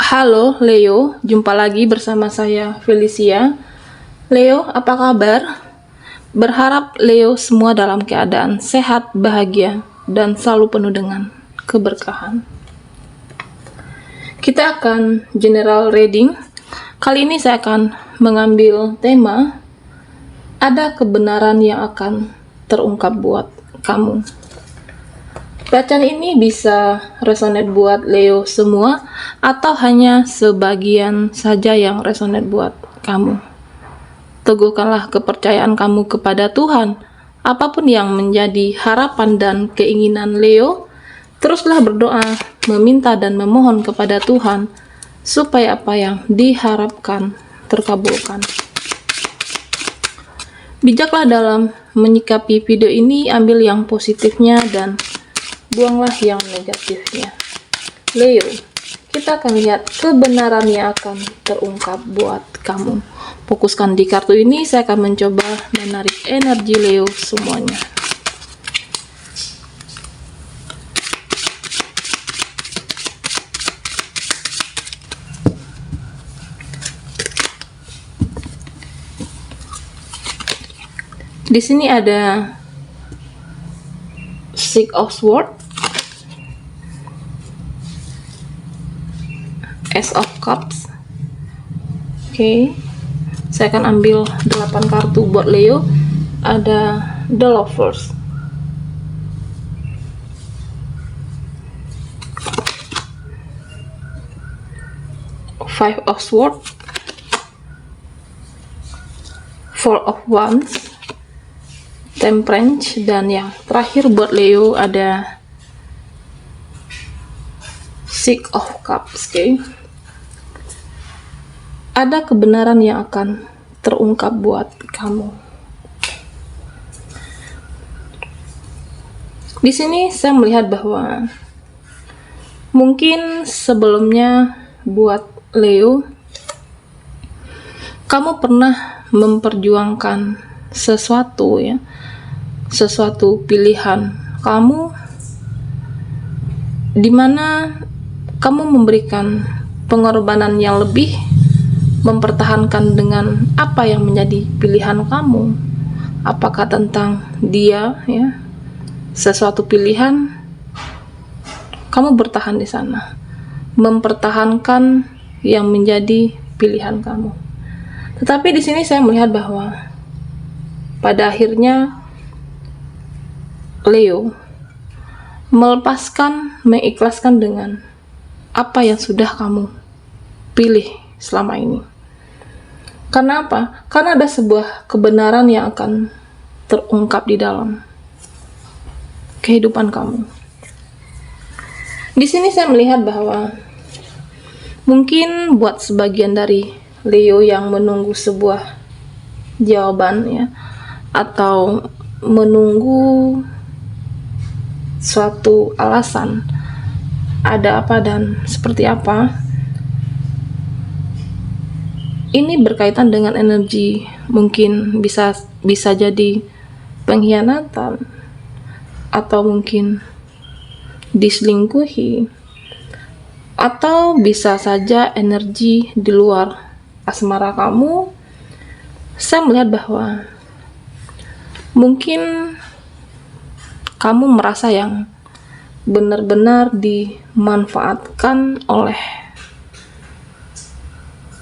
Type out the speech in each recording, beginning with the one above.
Halo Leo, jumpa lagi bersama saya Felicia. Leo, apa kabar? Berharap Leo semua dalam keadaan sehat, bahagia, dan selalu penuh dengan keberkahan. Kita akan general reading. Kali ini saya akan mengambil tema ada kebenaran yang akan terungkap buat kamu. Bacaan ini bisa resonate buat Leo semua atau hanya sebagian saja yang resonate buat kamu. Teguhkanlah kepercayaan kamu kepada Tuhan. Apapun yang menjadi harapan dan keinginan Leo, teruslah berdoa, meminta dan memohon kepada Tuhan supaya apa yang diharapkan terkabulkan. Bijaklah dalam menyikapi video ini, ambil yang positifnya dan buanglah yang negatifnya. Leo, kita akan lihat kebenaran yang akan terungkap buat kamu. Fokuskan di kartu ini, saya akan mencoba menarik energi Leo semuanya. Di sini ada Six of Swords, Ace of Cups. Oke, saya akan ambil 8 kartu buat Leo. Ada The Lovers, Five of Swords, Four of Wands, Temperance, dan yang terakhir buat Leo ada Six of Cups. Oke. Ada kebenaran yang akan terungkap buat kamu. Di sini saya melihat bahwa mungkin sebelumnya buat Leo, kamu pernah memperjuangkan sesuatu ya, sesuatu pilihan kamu, dimana kamu memberikan pengorbanan yang lebih, mempertahankan dengan apa yang menjadi pilihan kamu, apakah tentang dia ya, sesuatu pilihan, kamu bertahan di sana, mempertahankan yang menjadi pilihan kamu. Tetapi di sini saya melihat bahwa pada akhirnya Leo melepaskan, mengikhlaskan dengan apa yang sudah kamu pilih selama ini. Karena apa? Karena ada sebuah kebenaran yang akan terungkap di dalam kehidupan kamu. Di sini saya melihat bahwa mungkin buat sebagian dari Leo yang menunggu sebuah jawaban ya, atau menunggu suatu alasan ada apa dan seperti apa, ini berkaitan dengan energi, mungkin bisa jadi pengkhianatan, atau mungkin diselingkuhi, atau bisa saja energi di luar asmara kamu. Saya melihat bahwa mungkin kamu merasa yang benar-benar dimanfaatkan oleh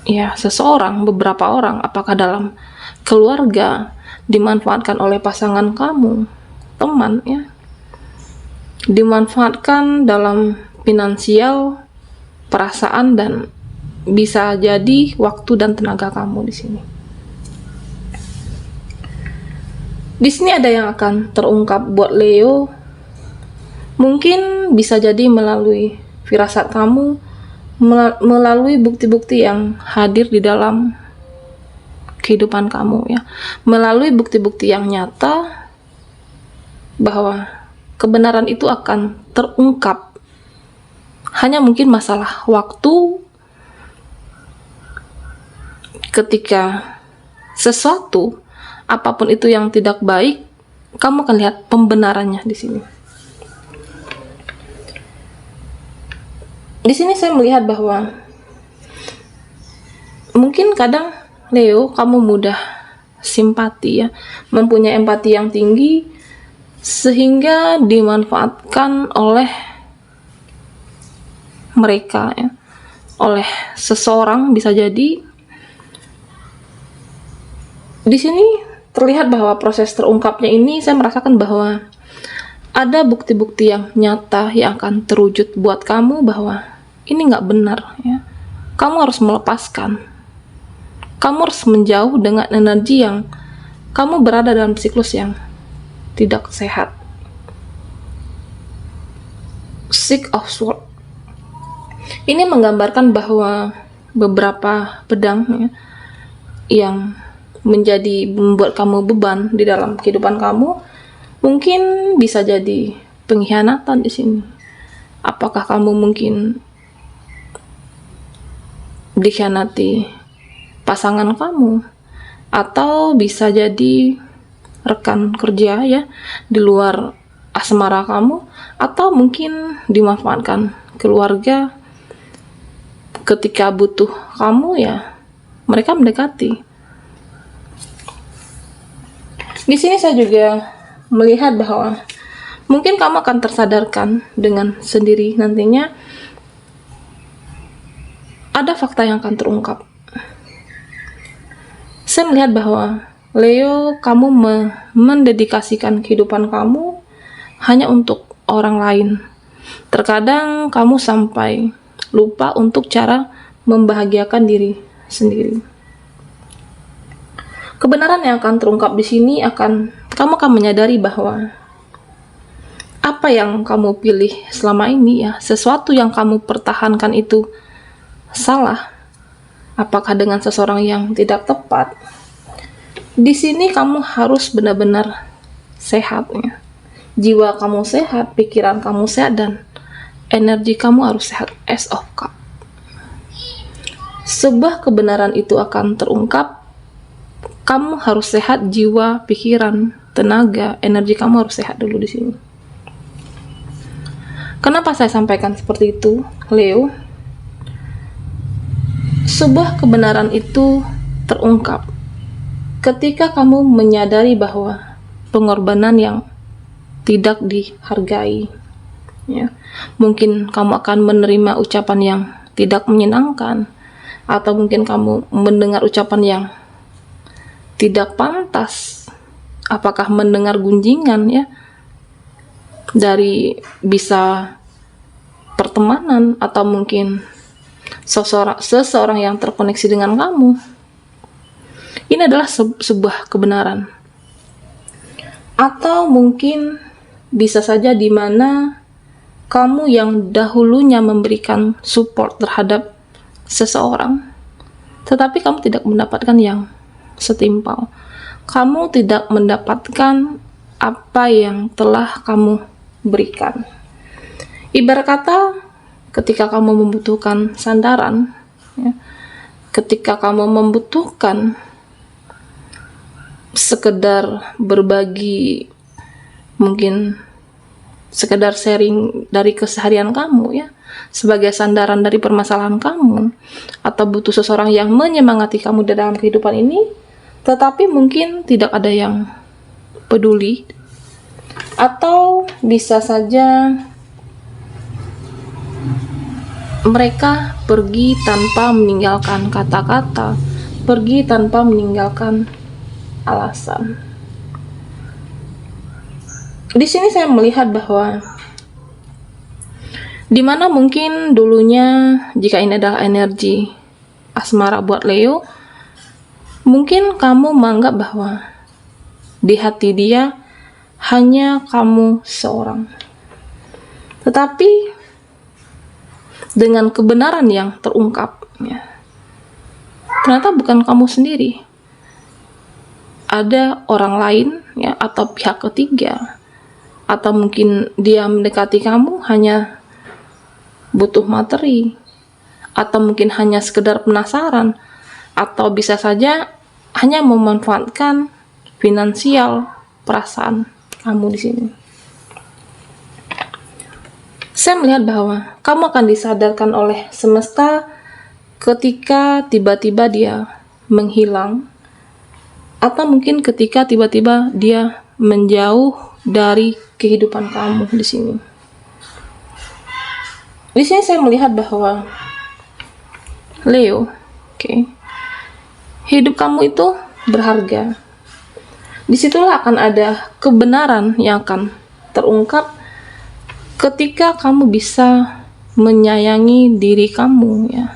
ya seseorang, beberapa orang, apakah dalam keluarga, dimanfaatkan oleh pasangan kamu, teman ya, dimanfaatkan dalam finansial, perasaan, dan bisa jadi waktu dan tenaga kamu di sini. Di sini ada yang akan terungkap buat Leo. Mungkin bisa jadi melalui firasat kamu, melalui bukti-bukti yang hadir di dalam kehidupan kamu ya, melalui bukti-bukti yang nyata bahwa kebenaran itu akan terungkap. Hanya mungkin masalah waktu ketika sesuatu, apapun itu yang tidak baik, kamu akan lihat pembenarannya di sini. Di sini saya melihat bahwa Mungkin kadang Leo, kamu mudah simpati ya, mempunyai empati yang tinggi sehingga dimanfaatkan oleh mereka ya, oleh seseorang bisa jadi. Di sini terlihat bahwa proses terungkapnya ini saya merasakan bahwa ada bukti-bukti yang nyata yang akan terwujud buat kamu bahwa ini nggak benar ya. Kamu harus melepaskan. Kamu harus menjauh dengan energi yang kamu berada dalam siklus yang tidak sehat. Six of Swords ini menggambarkan bahwa beberapa pedang ya, yang membuat kamu beban di dalam kehidupan kamu, mungkin bisa jadi pengkhianatan di sini. Apakah kamu mungkin dikhianati pasangan kamu, atau bisa jadi rekan kerja ya di luar asmara kamu, atau mungkin dimanfaatkan keluarga ketika butuh kamu ya, mereka mendekati. Di sini saya juga melihat bahwa mungkin kamu akan tersadarkan dengan sendiri nantinya ada fakta yang akan terungkap. Saya melihat bahwa Leo, kamu mendedikasikan kehidupan kamu hanya untuk orang lain. Terkadang kamu sampai lupa untuk cara membahagiakan diri sendiri. Kebenaran yang akan terungkap di sini kamu akan menyadari bahwa apa yang kamu pilih selama ini ya, sesuatu yang kamu pertahankan itu salah. Apakah dengan seseorang yang tidak tepat? Di sini kamu harus benar-benar sehat ya. Jiwa kamu sehat, pikiran kamu sehat, dan energi kamu harus sehat. Ace of Cups. Sebuah kebenaran itu akan terungkap. Kamu harus sehat, jiwa, pikiran, tenaga, energi kamu harus sehat dulu di sini. Kenapa saya sampaikan seperti itu, Leo? Sebuah kebenaran itu terungkap ketika kamu menyadari bahwa pengorbanan yang tidak dihargai ya. Mungkin kamu akan menerima ucapan yang tidak menyenangkan, atau mungkin kamu mendengar ucapan yang tidak pantas. Apakah mendengar gunjingan ya dari bisa pertemanan, atau mungkin seseorang yang terkoneksi dengan kamu. Ini adalah sebuah kebenaran. Atau mungkin bisa saja di mana kamu yang dahulunya memberikan support terhadap seseorang, tetapi kamu tidak mendapatkan yang setimpal. Kamu tidak mendapatkan apa yang telah kamu berikan. Ibarat kata, ketika kamu membutuhkan sandaran ya, ketika kamu membutuhkan sekedar berbagi, mungkin sekedar sharing dari keseharian kamu ya, sebagai sandaran dari permasalahan kamu, atau butuh seseorang yang menyemangati kamu dalam kehidupan ini, tetapi mungkin tidak ada yang peduli, atau bisa saja mereka pergi tanpa meninggalkan kata-kata, pergi tanpa meninggalkan alasan. Di sini saya melihat bahwa dimana mungkin dulunya, jika ini adalah energi asmara buat Leo, mungkin kamu menganggap bahwa di hati dia hanya kamu seorang. Tetapi dengan kebenaran yang terungkap ya, ternyata bukan kamu sendiri. Ada orang lain ya, atau pihak ketiga, atau mungkin dia mendekati kamu hanya butuh materi, atau mungkin hanya sekedar penasaran, atau bisa saja hanya memanfaatkan finansial perasaan kamu di sini. Saya melihat bahwa kamu akan disadarkan oleh semesta ketika tiba-tiba dia menghilang, atau mungkin ketika tiba-tiba dia menjauh dari kehidupan kamu di sini. Di sini saya melihat bahwa Leo, hidup kamu itu berharga. Disitulah akan ada kebenaran yang akan terungkap ketika kamu bisa menyayangi diri kamu, ya.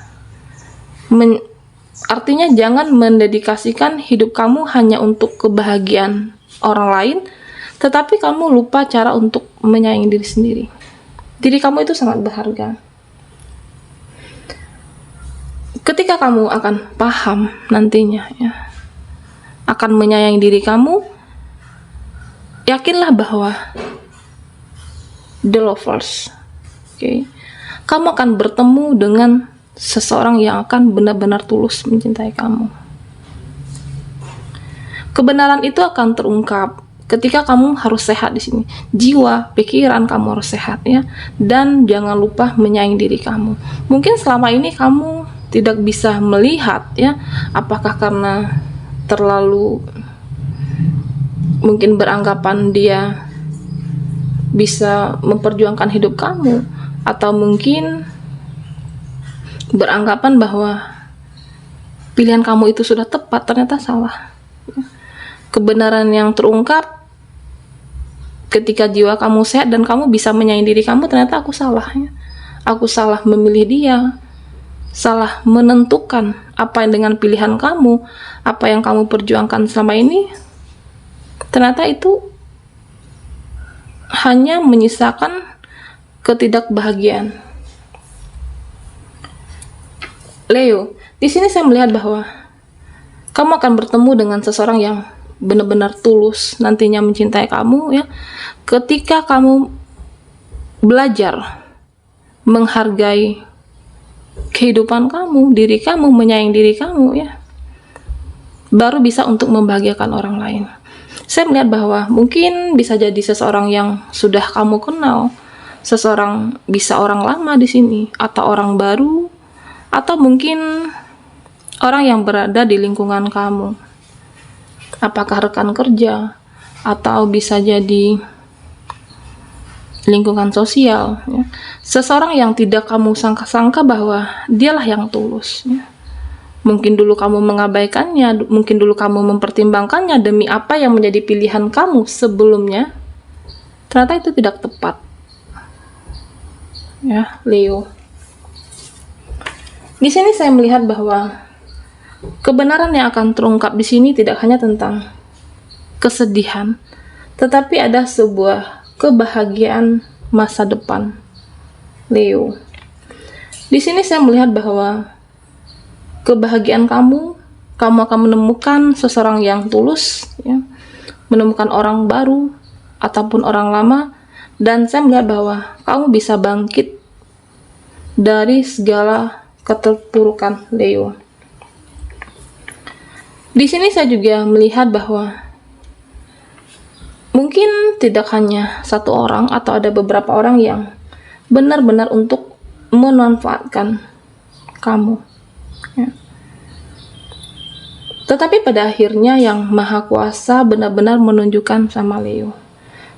Artinya jangan mendedikasikan hidup kamu hanya untuk kebahagiaan orang lain, tetapi kamu lupa cara untuk menyayangi diri sendiri. Diri kamu itu sangat berharga. Ketika kamu akan paham nantinya, ya, akan menyayangi diri kamu, yakinlah bahwa the lovers, kamu akan bertemu dengan seseorang yang akan benar-benar tulus mencintai kamu. Kebenaran itu akan terungkap ketika kamu harus sehat di sini. Jiwa, pikiran kamu harus sehat, ya. Dan jangan lupa menyayangi diri kamu. Mungkin selama ini kamu tidak bisa melihat, ya, apakah karena terlalu mungkin beranggapan dia bisa memperjuangkan hidup kamu, atau mungkin beranggapan bahwa pilihan kamu itu sudah tepat, ternyata salah. Kebenaran yang terungkap ketika jiwa kamu sehat dan kamu bisa menyayangi diri kamu, ternyata aku salah, ya. Aku salah memilih dia, salah menentukan apa yang dengan pilihan kamu, apa yang kamu perjuangkan selama ini, ternyata itu hanya menyisakan ketidakbahagiaan. Leo, di sini saya melihat bahwa kamu akan bertemu dengan seseorang yang benar-benar tulus nantinya mencintai kamu, ya. Ketika kamu belajar menghargai kehidupan kamu, diri kamu, menyayangi diri kamu, ya, baru bisa untuk membahagiakan orang lain. Saya melihat bahwa mungkin bisa jadi seseorang yang sudah kamu kenal, seseorang bisa orang lama di sini, atau orang baru, atau mungkin orang yang berada di lingkungan kamu. Apakah rekan kerja, atau bisa jadi lingkungan sosial, ya. Seseorang yang tidak kamu sangka-sangka bahwa dialah yang tulus, ya. Mungkin dulu kamu mengabaikannya, mungkin dulu kamu mempertimbangkannya demi apa yang menjadi pilihan kamu sebelumnya, ternyata itu tidak tepat, ya, Leo. Di sini saya melihat bahwa kebenaran yang akan terungkap di sini tidak hanya tentang kesedihan, tetapi ada sebuah kebahagiaan masa depan, Leo. Di sini saya melihat bahwa kebahagiaan kamu akan menemukan seseorang yang tulus, ya, menemukan orang baru ataupun orang lama, dan saya melihat bahwa kamu bisa bangkit dari segala keterpurukan, Leo. Di sini saya juga melihat bahwa mungkin tidak hanya satu orang atau ada beberapa orang yang benar-benar untuk memanfaatkan kamu, ya. Tetapi pada akhirnya yang Maha Kuasa benar-benar menunjukkan sama Leo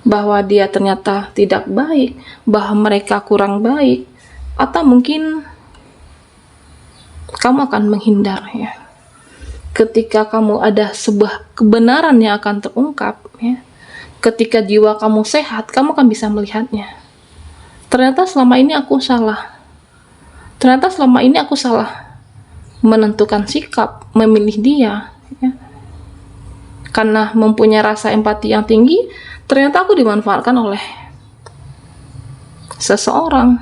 bahwa dia ternyata tidak baik, bahwa mereka kurang baik, atau mungkin kamu akan menghindar, ya. Ketika kamu ada sebuah kebenaran yang akan terungkap, ya, ketika jiwa kamu sehat, kamu akan bisa melihatnya. Ternyata selama ini aku salah. Ternyata selama ini aku salah menentukan sikap, memilih dia, ya. Karena mempunyai rasa empati yang tinggi, ternyata aku dimanfaatkan oleh seseorang,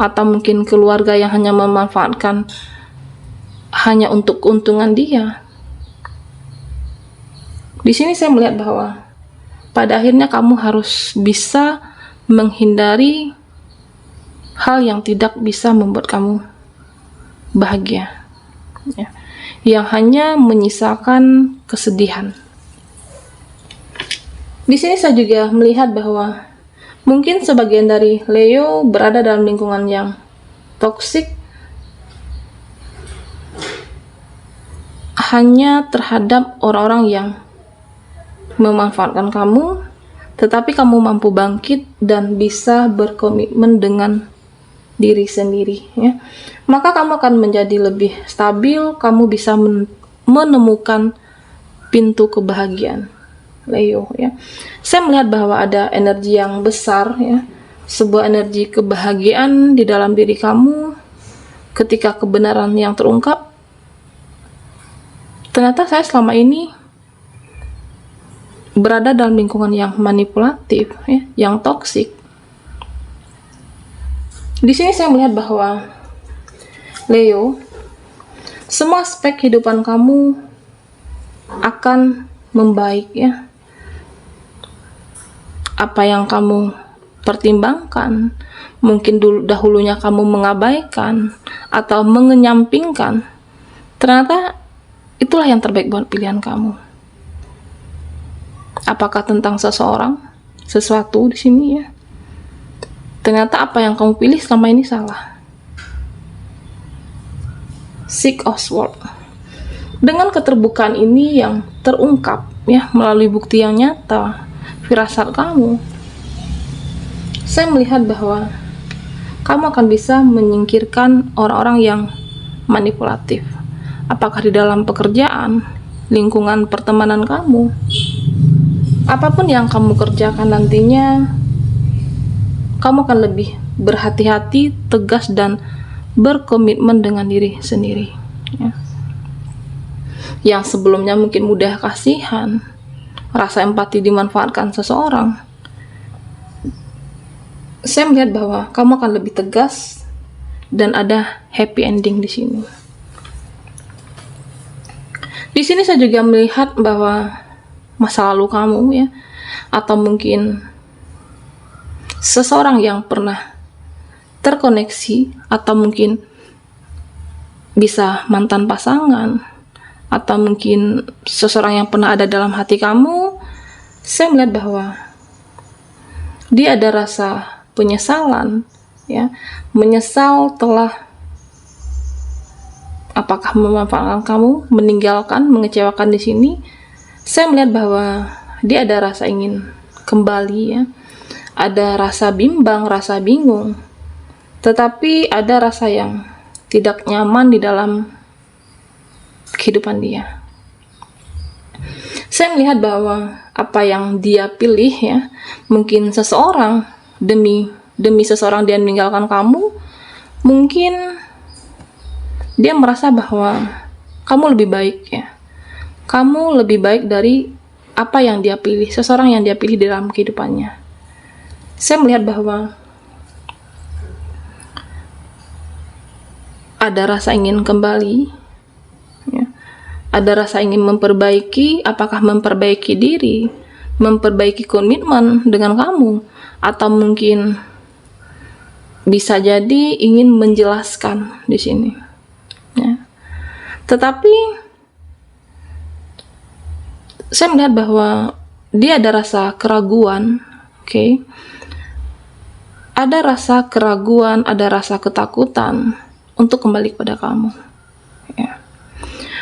atau mungkin keluarga yang hanya memanfaatkan hanya untuk keuntungan dia. Di sini saya melihat bahwa pada akhirnya kamu harus bisa menghindari hal yang tidak bisa membuat kamu bahagia, ya, yang hanya menyisakan kesedihan. Di sini saya juga melihat bahwa mungkin sebagian dari Leo berada dalam lingkungan yang toksik, hanya terhadap orang-orang yang memanfaatkan kamu, tetapi kamu mampu bangkit dan bisa berkomitmen dengan diri sendiri, ya. Maka kamu akan menjadi lebih stabil, kamu bisa menemukan pintu kebahagiaan, Leo, ya. Saya melihat bahwa ada energi yang besar, ya, sebuah energi kebahagiaan di dalam diri kamu ketika kebenaran yang terungkap. Ternyata saya selama ini berada dalam lingkungan yang manipulatif, ya, yang toksik. Di sini saya melihat bahwa Leo, semua aspek kehidupan kamu akan membaik, ya. Apa yang kamu pertimbangkan, mungkin dahulunya kamu mengabaikan atau mengenyampingkan, ternyata itulah yang terbaik buat pilihan kamu. Apakah tentang seseorang, sesuatu di sini, ya? Ternyata apa yang kamu pilih selama ini salah. Six of Swords. Dengan keterbukaan ini yang terungkap, ya, melalui bukti yang nyata, firasat kamu, saya melihat bahwa kamu akan bisa menyingkirkan orang-orang yang manipulatif. Apakah di dalam pekerjaan, lingkungan pertemanan kamu, apapun yang kamu kerjakan nantinya, kamu akan lebih berhati-hati, tegas, dan berkomitmen dengan diri sendiri, ya. Yang sebelumnya mungkin mudah kasihan, rasa empati dimanfaatkan seseorang, saya melihat bahwa kamu akan lebih tegas dan ada happy ending di sini. Di sini saya juga melihat bahwa masa lalu kamu, ya, atau mungkin seseorang yang pernah terkoneksi, atau mungkin bisa mantan pasangan, atau mungkin seseorang yang pernah ada dalam hati kamu, saya melihat bahwa dia ada rasa penyesalan, ya, menyesal telah apakah memanfaatkan kamu, meninggalkan, mengecewakan. Di sini saya melihat bahwa dia ada rasa ingin kembali, ya, ada rasa bimbang, rasa bingung, tetapi ada rasa yang tidak nyaman di dalam kehidupan dia. Saya melihat bahwa apa yang dia pilih, ya, mungkin seseorang, demi seseorang dia meninggalkan kamu, mungkin dia merasa bahwa kamu lebih baik, ya. Kamu lebih baik dari apa yang dia pilih, seseorang yang dia pilih di dalam kehidupannya. Saya melihat bahwa ada rasa ingin kembali, ya. Ada rasa ingin memperbaiki, apakah memperbaiki diri, memperbaiki komitmen dengan kamu, atau mungkin bisa jadi ingin menjelaskan di sini, ya. Tetapi saya melihat bahwa dia ada rasa keraguan, oke. Ada rasa keraguan, ada rasa ketakutan untuk kembali kepada kamu, ya.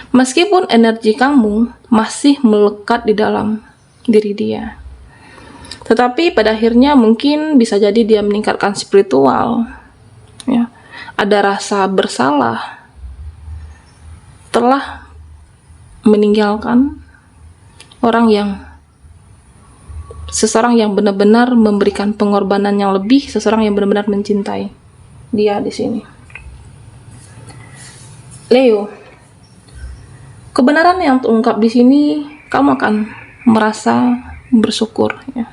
Meskipun energi kamu masih melekat di dalam diri dia, tetapi pada akhirnya mungkin bisa jadi dia meningkatkan spiritual, ya. Ada rasa bersalah telah meninggalkan seseorang yang benar-benar memberikan pengorbanan yang lebih, seseorang yang benar-benar mencintai dia di sini. Leo, kebenaran yang terungkap di sini, kamu akan merasa bersyukur, ya.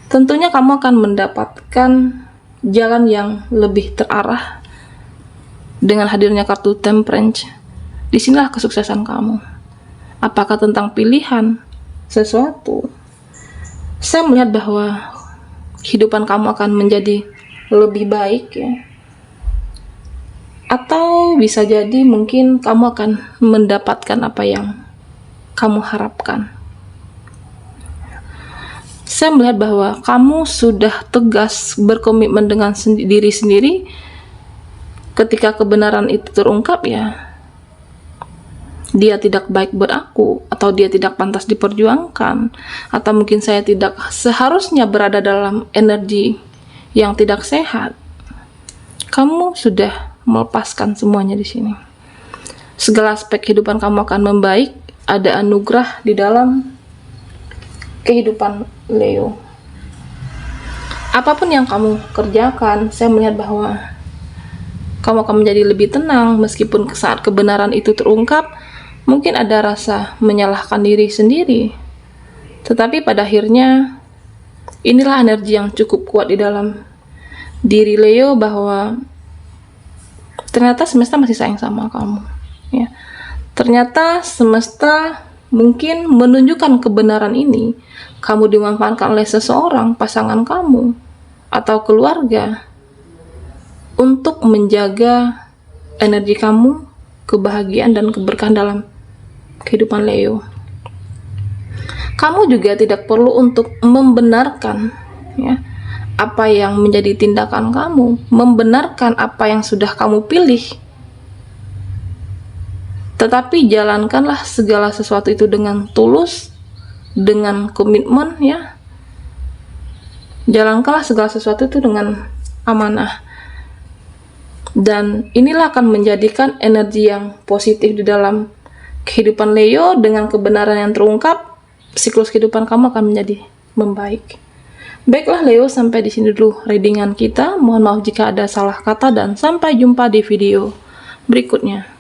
Tentunya kamu akan mendapatkan jalan yang lebih terarah dengan hadirnya kartu Temperance. Disinilah kesuksesan kamu. Apakah tentang pilihan sesuatu? Saya melihat bahwa kehidupan kamu akan menjadi lebih baik, ya. Atau bisa jadi mungkin kamu akan mendapatkan apa yang kamu harapkan. Saya melihat bahwa kamu sudah tegas berkomitmen dengan diri sendiri. Ketika kebenaran itu terungkap, ya, dia tidak baik buat aku, atau dia tidak pantas diperjuangkan, atau mungkin saya tidak seharusnya berada dalam energi yang tidak sehat, kamu sudah melepaskan semuanya di sini. Segala aspek kehidupan kamu akan membaik, ada anugerah di dalam kehidupan Leo. Apapun yang kamu kerjakan, saya melihat bahwa kamu akan menjadi lebih tenang meskipun saat kebenaran itu terungkap, mungkin ada rasa menyalahkan diri sendiri. Tetapi pada akhirnya, inilah energi yang cukup kuat di dalam diri Leo bahwa ternyata semesta masih sayang sama kamu. Ya. Ternyata semesta mungkin menunjukkan kebenaran ini, kamu dimanfaatkan oleh seseorang, pasangan kamu, atau keluarga, untuk menjaga energi kamu, kebahagiaan dan keberkahan dalam kehidupan Leo. Kamu juga tidak perlu untuk membenarkan ya, apa yang menjadi tindakan kamu, membenarkan apa yang sudah kamu pilih. Tetapi jalankanlah segala sesuatu itu dengan tulus, dengan komitmen ya. Jalankanlah segala sesuatu itu dengan amanah. Dan inilah akan menjadikan energi yang positif di dalam kehidupan Leo. Dengan kebenaran yang terungkap, siklus kehidupan kamu akan menjadi membaik. Baiklah Leo, sampai di sini dulu readingan kita. Mohon maaf jika ada salah kata dan sampai jumpa di video berikutnya.